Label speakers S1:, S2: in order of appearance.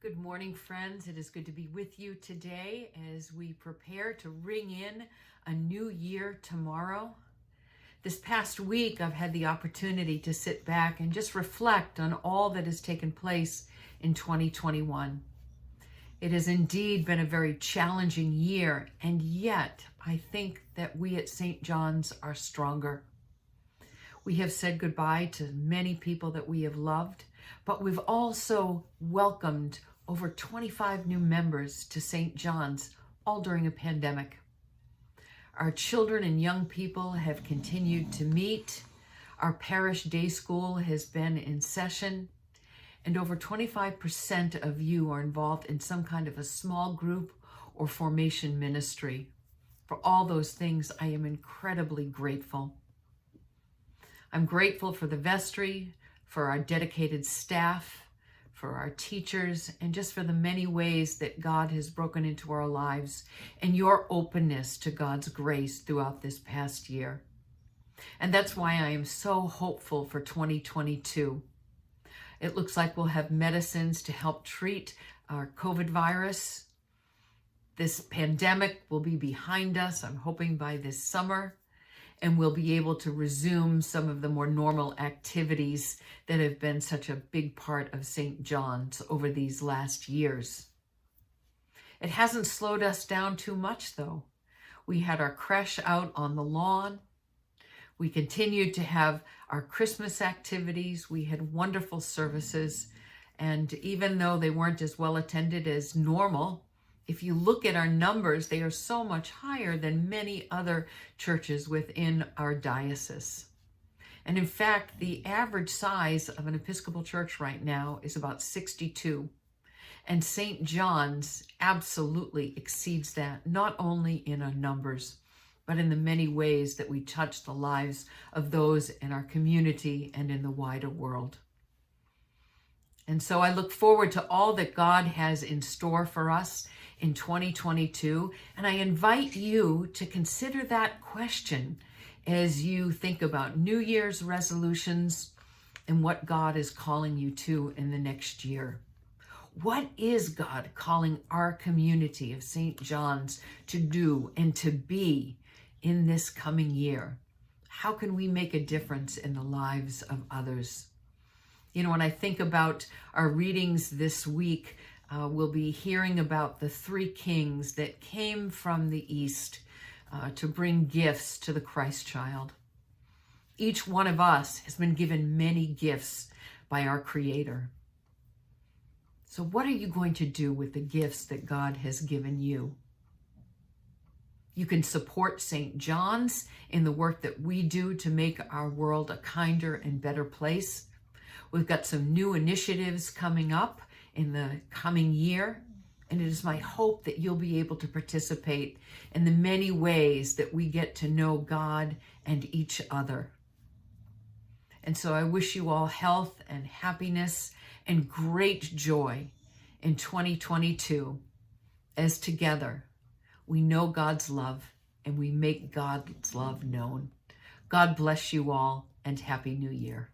S1: Good morning, friends. It is good to be with you today as we prepare to ring in a new year tomorrow. This past week, I've had the opportunity to sit back and just reflect on all that has taken place in 2021. It has indeed been a very challenging year, and yet I think that we at St. John's are stronger. We have said goodbye to many people that we have loved, but we've also welcomed over 25 new members to St. John's, all during a pandemic. Our children and young people have continued to meet. Our parish day school has been in session, and over 25% of you are involved in some kind of a small group or formation ministry. For all those things, I am incredibly grateful. I'm grateful for the vestry, for our dedicated staff, for our teachers, and just for the many ways that God has broken into our lives and your openness to God's grace throughout this past year. And that's why I am so hopeful for 2022. It looks like we'll have medicines to help treat our COVID virus. This pandemic will be behind us, I'm hoping by this summer, and we'll be able to resume some of the more normal activities that have been such a big part of St. John's over these last years. It hasn't slowed us down too much, though. We had our creche out on the lawn. We continued to have our Christmas activities. We had wonderful services. And even though they weren't as well attended as normal, if you look at our numbers, they are so much higher than many other churches within our diocese. And in fact, the average size of an Episcopal church right now is about 62. And St. John's absolutely exceeds that, not only in our numbers, but in the many ways that we touch the lives of those in our community and in the wider world. And so I look forward to all that God has in store for us in 2022. And I invite you to consider that question as you think about New Year's resolutions and what God is calling you to in the next year. What is God calling our community of St. John's to do and to be in this coming year? How can we make a difference in the lives of others? You know, when I think about our readings this week, we'll be hearing about the three kings that came from the east to bring gifts to the Christ child. Each one of us has been given many gifts by our Creator. So what are you going to do with the gifts that God has given you? You can support St. John's in the work that we do to make our world a kinder and better place. We've got some new initiatives coming up in the coming year, and it is my hope that you'll be able to participate in the many ways that we get to know God and each other. And so I wish you all health and happiness and great joy in 2022, as together we know God's love and we make God's love known. God bless you all, and Happy New Year.